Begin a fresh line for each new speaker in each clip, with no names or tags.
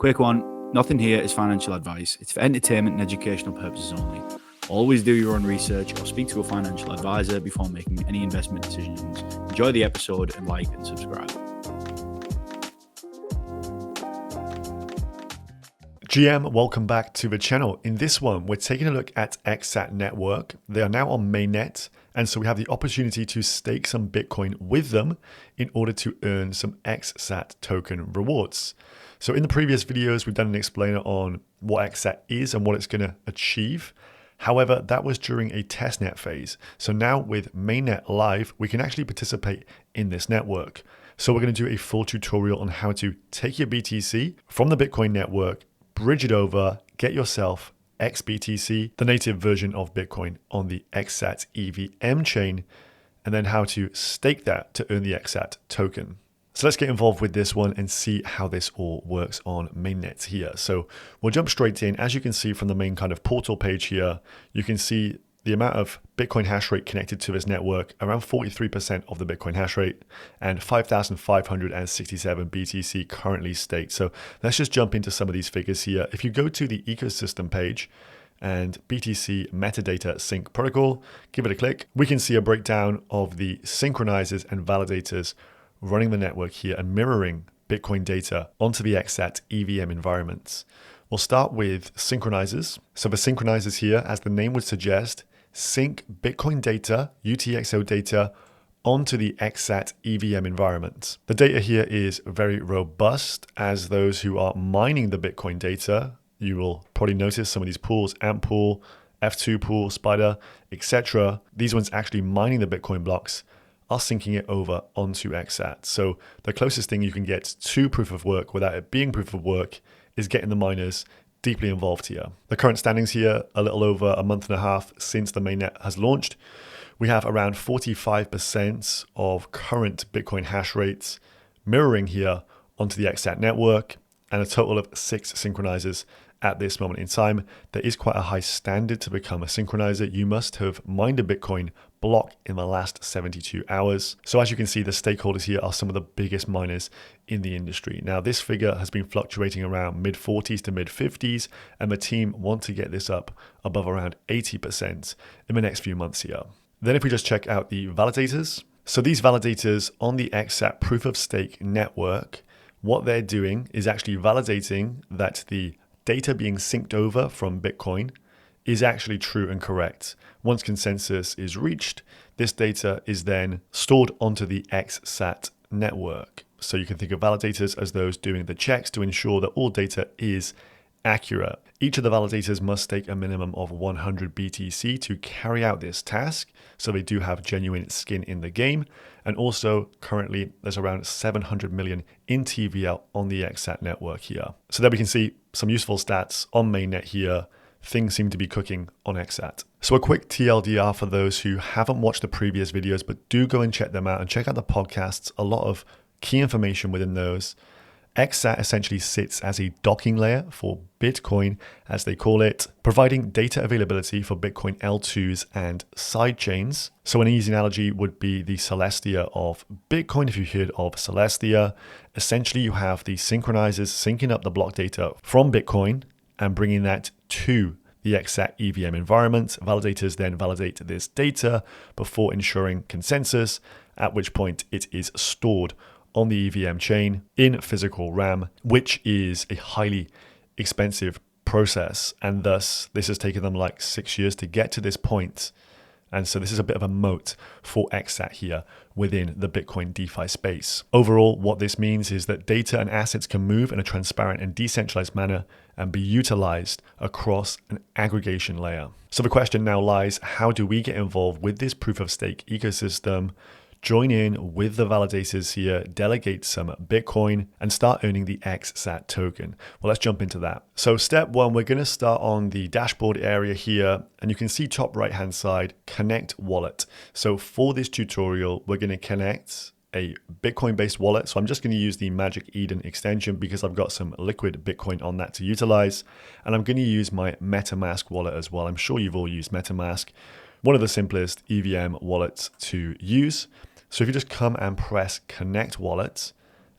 Quick one, nothing here is financial advice. It's for entertainment and educational purposes only. Always do your own research or speak to a financial advisor before making any investment decisions. Enjoy the episode and like and subscribe.
GM, welcome back to the channel. In this one, we're taking a look at ExSat Network. They are now on Mainnet, and so we have the opportunity to stake some Bitcoin with them in order to earn some XSAT token rewards. So in the previous videos, we've done an explainer on what XSAT is and what it's going to achieve. However, that was during a testnet phase. So now with Mainnet live, we can actually participate in this network. So we're going to do a full tutorial on how to take your BTC from the Bitcoin network, bridge it over, get yourself XBTC, the native version of Bitcoin on the XSAT EVM chain, and then how to stake that to earn the XSAT token. So let's get involved with this one and see how this all works on Mainnet here. So we'll jump straight in. As you can see from the main kind of portal page here, you can see the amount of Bitcoin hash rate connected to this network, around 43% of the Bitcoin hash rate, and 5,567 BTC currently staked. So let's just jump into some of these figures here. If you go to the ecosystem page and BTC metadata sync protocol, give it a click, we can see a breakdown of the synchronizers and validators running the network here and mirroring Bitcoin data onto the XSAT EVM environments. We'll start with synchronizers. So the synchronizers here, as the name would suggest, sync Bitcoin data, UTXO data, onto the XSAT EVM environment. The data here is very robust, as those who are mining the Bitcoin data, you will probably notice some of these pools, AMP pool, F2 pool, Spider, etc. These ones actually mining the Bitcoin blocks are syncing it over onto XSAT. So the closest thing you can get to proof of work without it being proof of work is getting the miners deeply involved here. The current standings here, a little over a month and a half since the mainnet has launched. We have around 45% of current Bitcoin hash rates mirroring here onto the XSAT network, and a total of 6 synchronizers at this moment in time. There is quite a high standard to become a synchronizer. You must have mined a Bitcoin block in the last 72 hours. So as you can see, the stakeholders here are some of the biggest miners in the industry. Now, this figure has been fluctuating around mid 40s to mid 50s, and the team want to get this up above around 80% in the next few months here. Then if we just check out the validators. So these validators on the XSAT proof of stake network, what they're doing is actually validating that the data being synced over from Bitcoin is actually true and correct. Once consensus is reached, this data is then stored onto the XSAT network. So you can think of validators as those doing the checks to ensure that all data is accurate. Each of the validators must stake a minimum of 100 BTC to carry out this task, so they do have genuine skin in the game. And also, currently, there's around 700 million in TVL on the XSAT network here. So there we can see some useful stats on Mainnet here. Things seem to be cooking on XSAT. So a quick TLDR for those who haven't watched the previous videos, but do go and check them out and check out the podcasts. A lot of key information within those. XSAT essentially sits as a docking layer for Bitcoin, as they call it, providing data availability for Bitcoin L2s and sidechains. So an easy analogy would be the Celestia of Bitcoin. If you heard of Celestia, essentially you have the synchronizers syncing up the block data from Bitcoin and bringing that to the XSAT EVM environment. Validators then validate this data before ensuring consensus, at which point it is stored on the EVM chain in physical RAM, which is a highly expensive process. And thus, this has taken them like 6 years to get to this point. And so this is a bit of a moat for XSAT here within the Bitcoin DeFi space. Overall, what this means is that data and assets can move in a transparent and decentralized manner and be utilized across an aggregation layer. So the question now lies, how do we get involved with this proof of stake ecosystem? Join in with the validators here, delegate some Bitcoin, and start earning the XSAT token. Well, let's jump into that. So step one, we're going to start on the dashboard area here, and you can see top right hand side, connect wallet. So for this tutorial, we're going to connect a Bitcoin based wallet. So I'm just going to use the Magic Eden extension because I've got some liquid Bitcoin on that to utilize. And I'm going to use my MetaMask wallet as well. I'm sure you've all used MetaMask, one of the simplest EVM wallets to use. So if you just come and press connect wallet,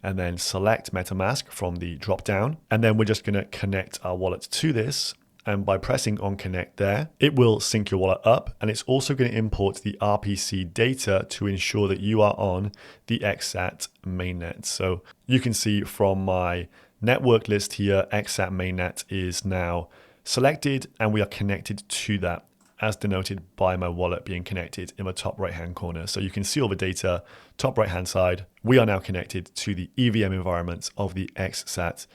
and then select MetaMask from the drop down. And then we're just going to connect our wallet to this. And by pressing on connect there, it will sync your wallet up. And it's also going to import the RPC data to ensure that you are on the ExSat Mainnet. So you can see from my network list here, ExSat Mainnet is now selected and we are connected to that, as denoted by my wallet being connected in the top right hand corner. So you can see all the data, top right hand side. We are now connected to the EVM environment of the ExSat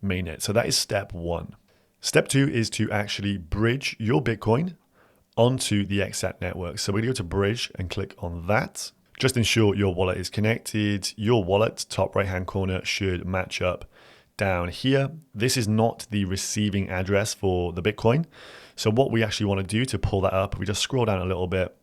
Mainnet. So that is step one. Step two is to actually bridge your Bitcoin onto the ExSat network. So we're going to go to bridge and click on that. Just ensure your wallet is connected. Your wallet, top right hand corner, should match up down here. This is not the receiving address for the Bitcoin. So what we actually want to do to pull that up, we just scroll down a little bit.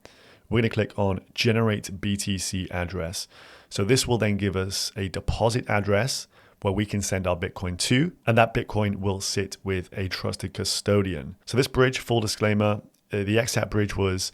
We're going to click on generate BTC address. So this will then give us a deposit address where we can send our Bitcoin to, and that Bitcoin will sit with a trusted custodian. So this bridge, full disclaimer, the ExSat bridge was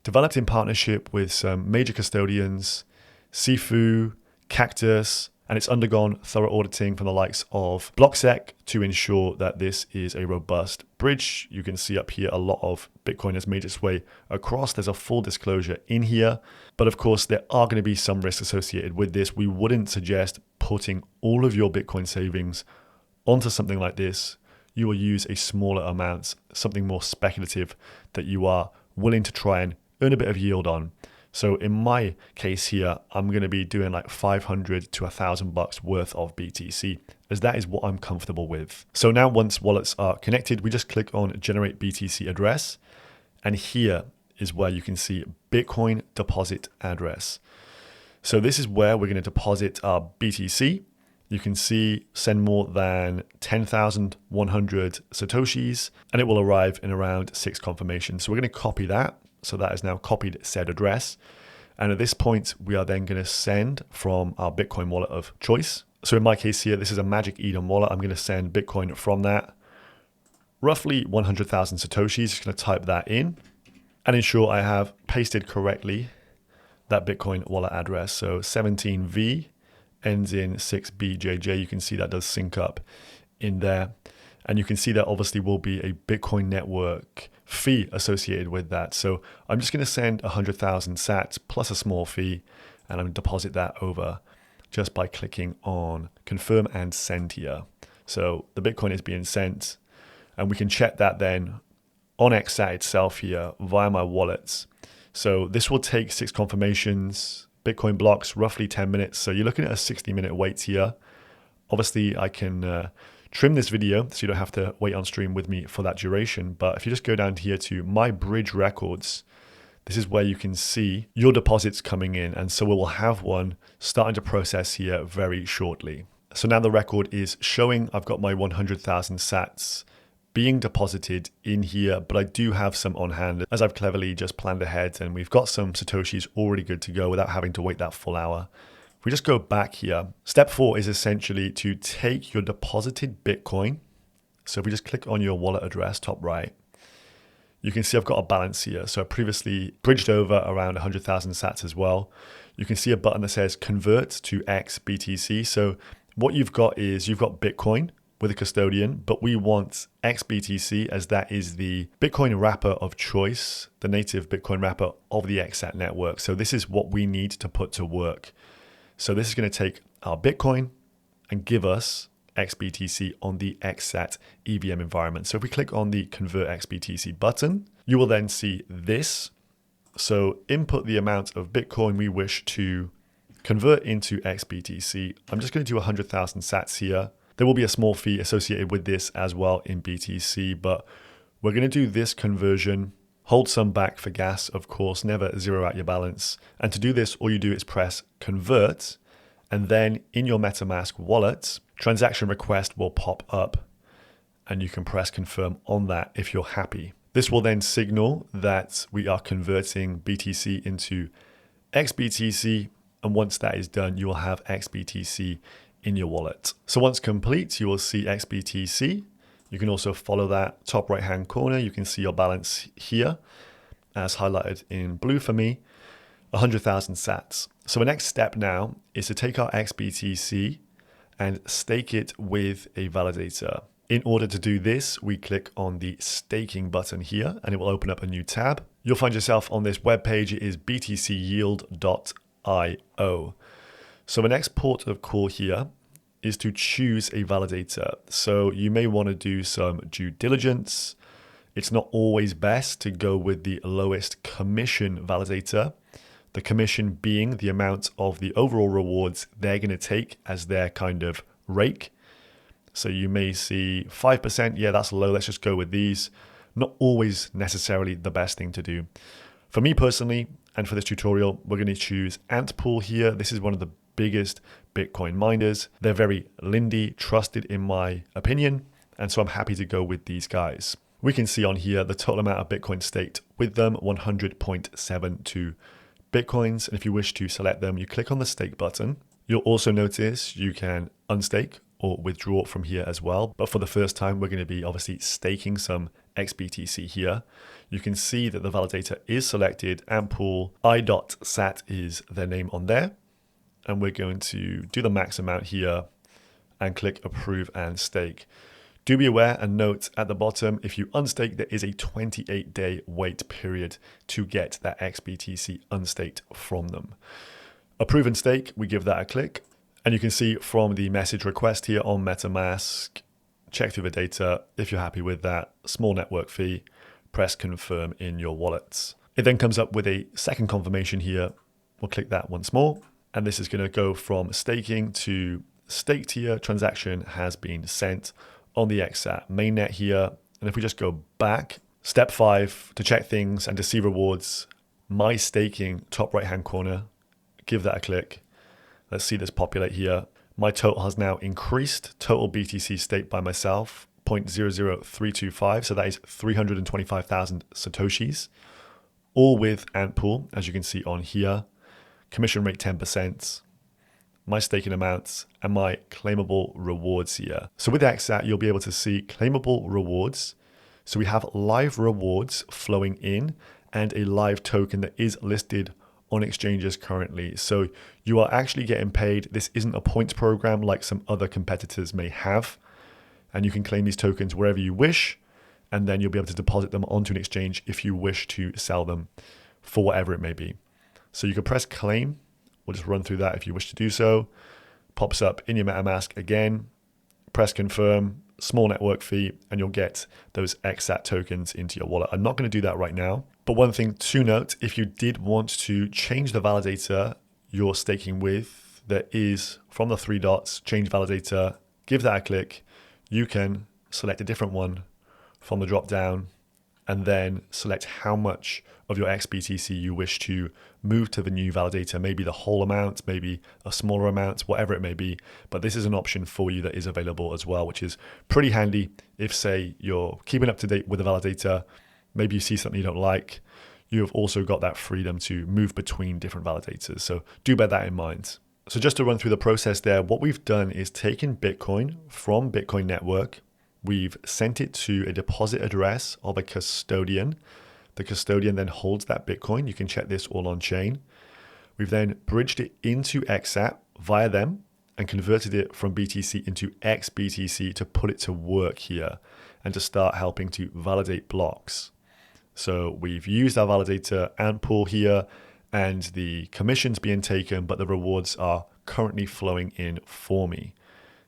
developed in partnership with some major custodians, Sifu, Cactus, and it's undergone thorough auditing from the likes of BlockSec to ensure that this is a robust bridge. You can see up here a lot of Bitcoin has made its way across. There's a full disclosure in here. But of course, there are going to be some risks associated with this. We wouldn't suggest putting all of your Bitcoin savings onto something like this. You will use a smaller amount, something more speculative that you are willing to try and earn a bit of yield on. So in my case here, I'm going to be doing like 500 to $1,000 worth of BTC, as that is what I'm comfortable with. So now once wallets are connected, we just click on generate BTC address. And here is where you can see Bitcoin deposit address. So this is where we're going to deposit our BTC. You can see send more than 10,100 Satoshis, and it will arrive in around 6 confirmations. So we're going to copy that. So that is now copied said address. And at this point, we are then going to send from our Bitcoin wallet of choice. So in my case here, this is a Magic Eden wallet. I'm going to send Bitcoin from that. Roughly 100,000 Satoshis. Just going to type that in and ensure I have pasted correctly that Bitcoin wallet address. So 17V ends in 6BJJ. You can see that does sync up in there. And you can see that obviously will be a Bitcoin network fee associated with that. So I'm just going to send 100,000 sats plus a small fee, and I'm going to deposit that over just by clicking on confirm and send here. So the Bitcoin is being sent, and we can check that then on ExSat itself here via my wallets. So this will take 6 confirmations, Bitcoin blocks, roughly 10 minutes. So you're looking at a 60-minute wait here. Obviously, I can trim this video so you don't have to wait on stream with me for that duration. But if you just go down here to my bridge records, this is where you can see your deposits coming in. And so we will have one starting to process here very shortly. So now the record is showing I've got my 100,000 sats being deposited in here, but I do have some on hand as I've cleverly just planned ahead, and we've got some Satoshis already good to go without having to wait that full hour. If we just go back here, step 4 is essentially to take your deposited Bitcoin. So if we just click on your wallet address, top right, you can see I've got a balance here. So I previously bridged over around 100,000 sats as well. You can see a button that says convert to XBTC. So what you've got is you've got Bitcoin with a custodian, but we want XBTC as that is the Bitcoin wrapper of choice, the native Bitcoin wrapper of the ExSat network. So this is what we need to put to work. So this is going to take our Bitcoin and give us XBTC on the ExSat EVM environment. So if we click on the Convert XBTC button, you will then see this. So input the amount of Bitcoin we wish to convert into XBTC. I'm just going to do 100,000 sats here. There will be a small fee associated with this as well in BTC, but we're going to do this conversion. Hold some back for gas, of course, never zero out your balance. And to do this, all you do is press convert, and then in your MetaMask wallet, transaction request will pop up, and you can press confirm on that if you're happy. This will then signal that we are converting BTC into XBTC, and once that is done, you will have XBTC in your wallet. So once complete, you will see XBTC. You can also follow that top right hand corner. You can see your balance here as highlighted in blue for me, 100,000 sats. So the next step now is to take our XBTC and stake it with a validator. In order to do this, we click on the staking button here and it will open up a new tab. You'll find yourself on this web page. It is btcyield.io. So the next port of call here is to choose a validator. So you may want to do some due diligence. It's not always best to go with the lowest commission validator. The commission being the amount of the overall rewards they're going to take as their kind of rake. So you may see 5%, yeah, that's low, let's just go with these. Not always necessarily the best thing to do. For me personally, and for this tutorial, we're going to choose Antpool here. This is one of the biggest Bitcoin miners. They're very Lindy, trusted in my opinion, and so I'm happy to go with these guys. We can see on here the total amount of Bitcoin staked with them, 100.72 Bitcoins. And if you wish to select them, you click on the stake button. You'll also notice you can unstake or withdraw from here as well. But for the first time, we're going to be obviously staking some XBTC here. You can see that the validator is selected. Antpool I.SAT is their name on there. And we're going to do the max amount here and click approve and stake. Do be aware and note at the bottom, if you unstake, there is a 28-day wait period to get that XBTC unstaked from them. Approve and stake, we give that a click. And you can see from the message request here on MetaMask, check through the data. If you're happy with that, small network fee, press confirm in your wallets. It then comes up with a second confirmation here. We'll click that once more. And this is going to go from staking to staked here. Transaction has been sent on the ExSat Mainnet here. And if we just go back, step 5, to check things and to see rewards, my staking top right-hand corner, give that a click. Let's see this populate here. My total has now increased. Total BTC staked by myself, 0.00325. So that is 325,000 Satoshis, all with Antpool, as you can see on here. Commission rate 10%, my staking amounts, and my claimable rewards here. So with XSAT, you'll be able to see claimable rewards. So we have live rewards flowing in and a live token that is listed on exchanges currently. So you are actually getting paid. This isn't a points program like some other competitors may have. And you can claim these tokens wherever you wish. And then you'll be able to deposit them onto an exchange if you wish to sell them for whatever it may be. So you can press claim. We'll just run through that if you wish to do so. Pops up in your MetaMask again. Press confirm, small network fee, and you'll get those XSAT tokens into your wallet. I'm not going to do that right now. But one thing to note, if you did want to change the validator you're staking with, there is from the 3 dots, change validator, give that a click. You can select a different one from the drop down and then select how much of your XBTC you wish to move to the new validator, maybe the whole amount, maybe a smaller amount, whatever it may be. But this is an option for you that is available as well, which is pretty handy if, say, you're keeping up to date with the validator, maybe you see something you don't like, you have also got that freedom to move between different validators. So do bear that in mind. So just to run through the process there, what we've done is taken Bitcoin from Bitcoin Network. We've sent it to a deposit address of a custodian. The custodian then holds that Bitcoin. You can check this all on chain. We've then bridged it into XSAT via them and converted it from BTC into XBTC to put it to work here and to start helping to validate blocks. So we've used our validator Antpool here and the commission's being taken, but the rewards are currently flowing in for me.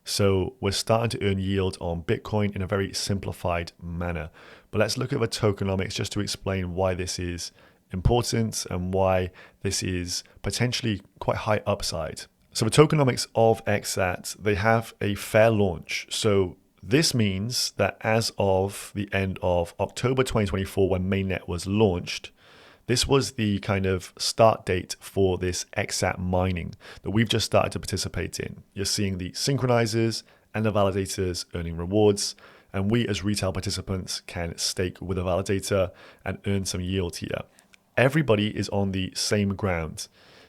So we're starting to earn yield on Bitcoin in a very simplified manner. But let's look at the tokenomics just to explain why this is important and why this is potentially quite high upside. So the tokenomics of XSAT, they have a fair launch. So this means that as of the end of October 2024, when Mainnet was launched, this was the kind of start date for this XSAT mining that we've just started to participate in. You're seeing the Synchronizers and the Validators earning rewards, and we as retail participants can stake with a validator and earn some yield here. Everybody is on the same ground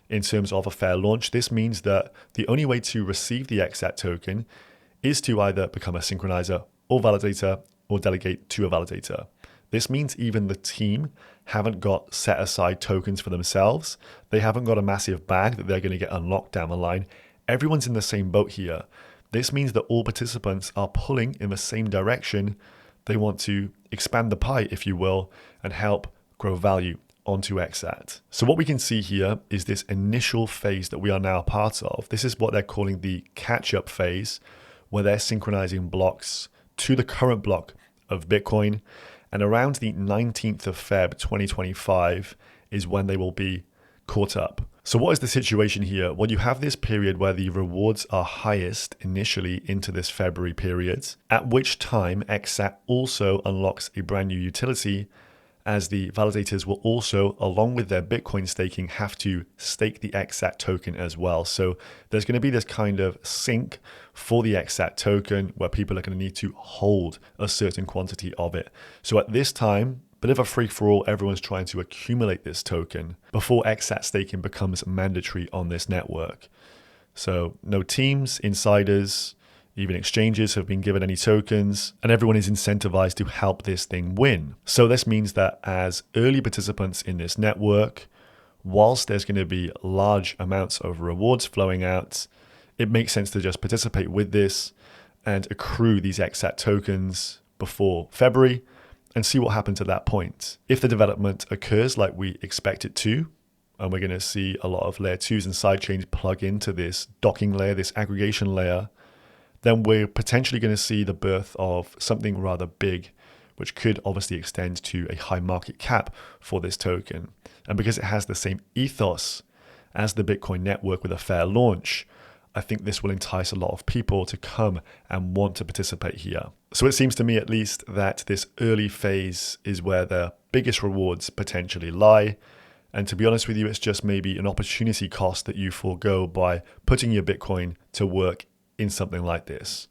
in terms of a fair launch. This means that the only way to receive the XSAT token is to either become a synchronizer or validator or delegate to a validator. This means even the team haven't got set aside tokens for themselves. They haven't got a massive bag that they're going to get unlocked down the line. Everyone's in the same boat here. This means that all participants are pulling in the same direction. They want to expand the pie, if you will, and help grow value onto XSAT. So what we can see here is this initial phase that we are now part of. This is what they're calling the catch-up phase, where they're synchronizing blocks to the current block of Bitcoin. And around the 19th of Feb 2025 is when they will be caught up. So what is the situation here? Well, you have this period where the rewards are highest initially into this February period, at which time XSAT also unlocks a brand new utility, as the validators will also, along with their Bitcoin staking, have to stake the XSAT token as well. So there's going to be this kind of sync for the XSAT token where people are going to need to hold a certain quantity of it. So at this time, bit of a free-for-all, everyone's trying to accumulate this token before XSAT staking becomes mandatory on this network. So no teams, insiders, even exchanges have been given any tokens, and everyone is incentivized to help this thing win. So this means that as early participants in this network, whilst there's going to be large amounts of rewards flowing out, it makes sense to just participate with this and accrue these XSAT tokens before February and see what happens at that point. If the development occurs like we expect it to, and we're going to see a lot of layer 2s and sidechains plug into this docking layer, this aggregation layer, then we're potentially going to see the birth of something rather big, which could obviously extend to a high market cap for this token. And because it has the same ethos as the Bitcoin network with a fair launch, I think this will entice a lot of people to come and want to participate here. So it seems to me at least that this early phase is where the biggest rewards potentially lie. And to be honest with you, it's just maybe an opportunity cost that you forego by putting your Bitcoin to work in something like this.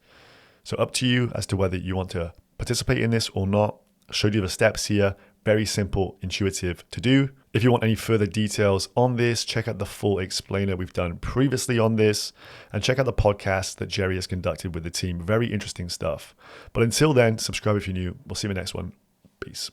So up to you as to whether you want to participate in this or not. I showed you the steps here. Very simple, intuitive to do. If you want any further details on this, check out the full explainer we've done previously on this, and check out the podcast that Jerry has conducted with the team. Very interesting stuff. But until then, subscribe if you're new. We'll see you in the next one. Peace.